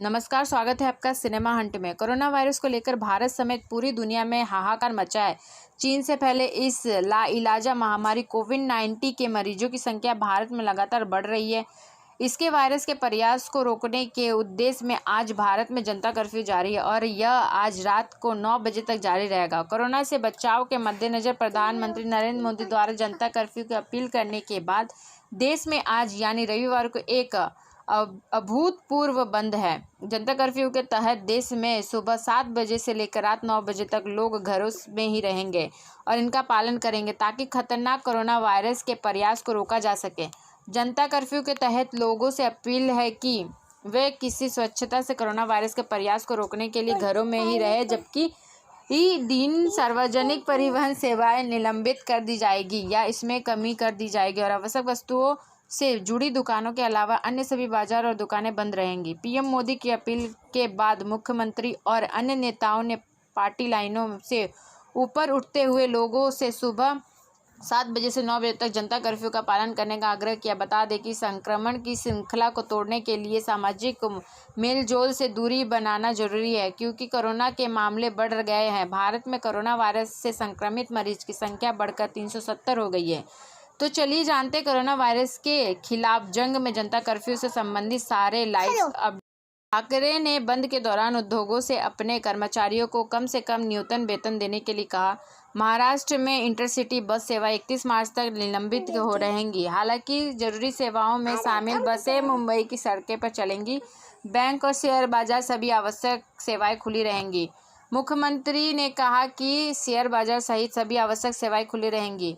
नमस्कार, स्वागत है आपका सिनेमा हंट में। कोरोना वायरस को लेकर भारत समेत पूरी दुनिया में हाहाकार मचा है। चीन से पहले इस लाइलाजा महामारी कोविड-19 के मरीजों की संख्या भारत में लगातार बढ़ रही है। इसके वायरस के प्रयास को रोकने के उद्देश्य में आज भारत में जनता कर्फ्यू जारी है और यह आज रात को 9 बजे तक जारी रहेगा। कोरोना से बचाव के मद्देनजर प्रधानमंत्री नरेंद्र मोदी द्वारा जनता कर्फ्यू की अपील करने के बाद देश में आज यानी रविवार को एक अभूतपूर्व बंद है। जनता कर्फ्यू के तहत देश में सुबह 7 बजे से लेकर रात 9 बजे तक लोग घरों में ही रहेंगे और इनका पालन करेंगे ताकि खतरनाक कोरोना वायरस के प्रयास को रोका जा सके। जनता कर्फ्यू के तहत लोगों से अपील है कि वे किसी स्वच्छता से कोरोना वायरस के प्रयास को रोकने के लिए घरों में ही रहे, जबकि दिन सार्वजनिक परिवहन सेवाएं निलंबित कर दी जाएगी या इसमें कमी कर दी जाएगी और आवश्यक वस्तुओं से जुड़ी दुकानों के अलावा अन्य सभी बाजार और दुकानें बंद रहेंगी। पीएम मोदी की अपील के बाद मुख्यमंत्री और अन्य नेताओं ने पार्टी लाइनों से ऊपर उठते हुए लोगों से सुबह 7 बजे से 9 बजे तक जनता कर्फ्यू का पालन करने का आग्रह किया। बता दें कि संक्रमण की श्रृंखला को तोड़ने के लिए सामाजिक मेलजोल से दूरी बनाना जरूरी है, क्योंकि कोरोना के मामले बढ़ गए हैं। भारत में कोरोना वायरस से संक्रमित मरीज की संख्या बढ़कर 370 हो गई है। तो चलिए जानते कोरोना वायरस के खिलाफ जंग में जनता कर्फ्यू से संबंधित सारे लाइव अब ठाकरे ने बंद के दौरान उद्योगों से अपने कर्मचारियों को कम से कम न्यूनतम वेतन देने के लिए कहा। महाराष्ट्र में इंटरसिटी बस सेवा 31 मार्च तक निलंबित हो रहेंगी। हालांकि जरूरी सेवाओं में शामिल बसें मुंबई की सड़कों पर चलेंगी। बैंक और शेयर बाजार सभी आवश्यक सेवाएं खुली रहेंगी। मुख्यमंत्री ने कहा कि शेयर बाजार सहित सभी आवश्यक सेवाएं खुली रहेंगी।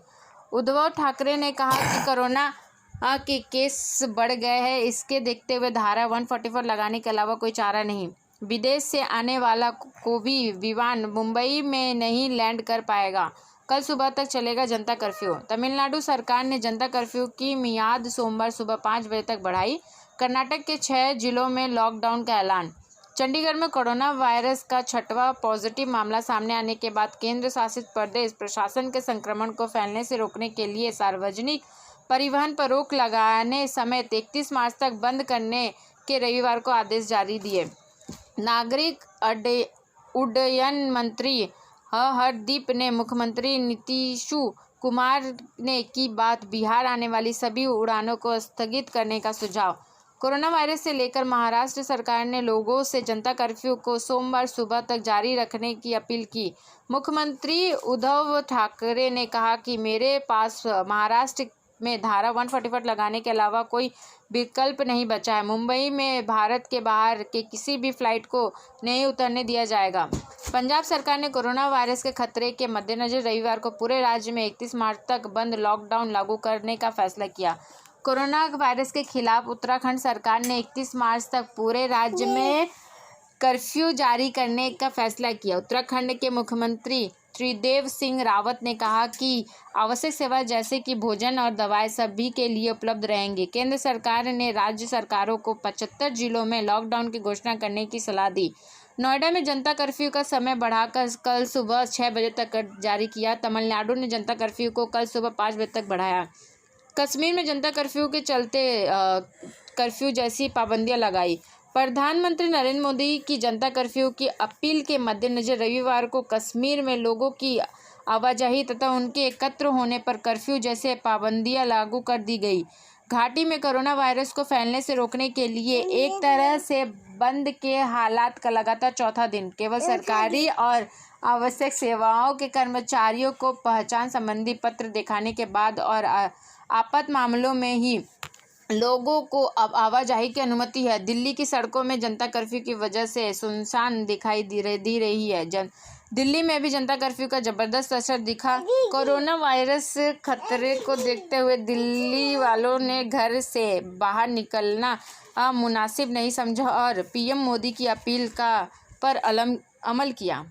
उद्धव ठाकरे ने कहा कि कोरोना के केस बढ़ गए हैं, इसके देखते हुए धारा 144 लगाने के अलावा कोई चारा नहीं। विदेश से आने वाला कोई विमान मुंबई में नहीं लैंड कर पाएगा। कल सुबह तक चलेगा जनता कर्फ्यू। तमिलनाडु सरकार ने जनता कर्फ्यू की मियाद सोमवार सुबह 5 बजे तक बढ़ाई। कर्नाटक के 6 जिलों में लॉकडाउन का ऐलान। चंडीगढ़ में कोरोना वायरस का 6वां पॉजिटिव मामला सामने आने के बाद केंद्र शासित प्रदेश प्रशासन के संक्रमण को फैलने से रोकने के लिए सार्वजनिक परिवहन पर रोक लगाने समेत 31 मार्च तक बंद करने के रविवार को आदेश जारी दिए। नागरिक उड्डयन मंत्री हरदीप ने मुख्यमंत्री नीतीश कुमार ने की बात बिहार आने वाली सभी उड़ानों को स्थगित करने का सुझाव। कोरोना वायरस से लेकर महाराष्ट्र सरकार ने लोगों से जनता कर्फ्यू को सोमवार सुबह तक जारी रखने की अपील की। मुख्यमंत्री उद्धव ठाकरे ने कहा कि मेरे पास महाराष्ट्र में धारा 144 लगाने के अलावा कोई विकल्प नहीं बचा है। मुंबई में भारत के बाहर के किसी भी फ्लाइट को नहीं उतरने दिया जाएगा। पंजाब सरकार ने कोरोना वायरस के खतरे के मद्देनजर रविवार को पूरे राज्य में 31 मार्च तक बंद लॉकडाउन लागू करने का फैसला किया। कोरोना वायरस के खिलाफ उत्तराखंड सरकार ने 31 मार्च तक पूरे राज्य में कर्फ्यू जारी करने का फैसला किया। उत्तराखंड के मुख्यमंत्री त्रिवेंद्र सिंह रावत ने कहा कि आवश्यक सेवा जैसे कि भोजन और दवाएं सभी के लिए उपलब्ध रहेंगी। केंद्र सरकार ने राज्य सरकारों को 75 जिलों में लॉकडाउन की घोषणा करने की सलाह दी। नोएडा में जनता कर्फ्यू का समय बढ़ाकर कल सुबह 6 बजे तक जारी किया। तमिलनाडु ने जनता कर्फ्यू को कल सुबह 5 बजे तक बढ़ाया। कश्मीर में जनता कर्फ्यू के चलते कर्फ्यू जैसी पाबंदियां लगाई। प्रधानमंत्री नरेंद्र मोदी की जनता कर्फ्यू की अपील के मद्देनजर रविवार को कश्मीर में लोगों की आवाजाही तथा उनके एकत्र होने पर कर्फ्यू जैसे पाबंदियां लागू कर दी गई। घाटी में कोरोना वायरस को फैलने से रोकने के लिए एक तरह से बंद के हालात का लगातार चौथा दिन केवल सरकारी और आवश्यक सेवाओं के कर्मचारियों को पहचान संबंधी पत्र दिखाने के बाद और आपात मामलों में ही लोगों को अब आवाजाही की अनुमति है। दिल्ली की सड़कों में जनता कर्फ्यू की वजह से सुनसान दिखाई दे रही है। दिल्ली में भी जनता कर्फ्यू का जबरदस्त असर दिखा। कोरोना वायरस खतरे को देखते हुए दिल्ली वालों ने घर से बाहर निकलना मुनासिब नहीं समझा और पीएम मोदी की अपील पर अमल किया।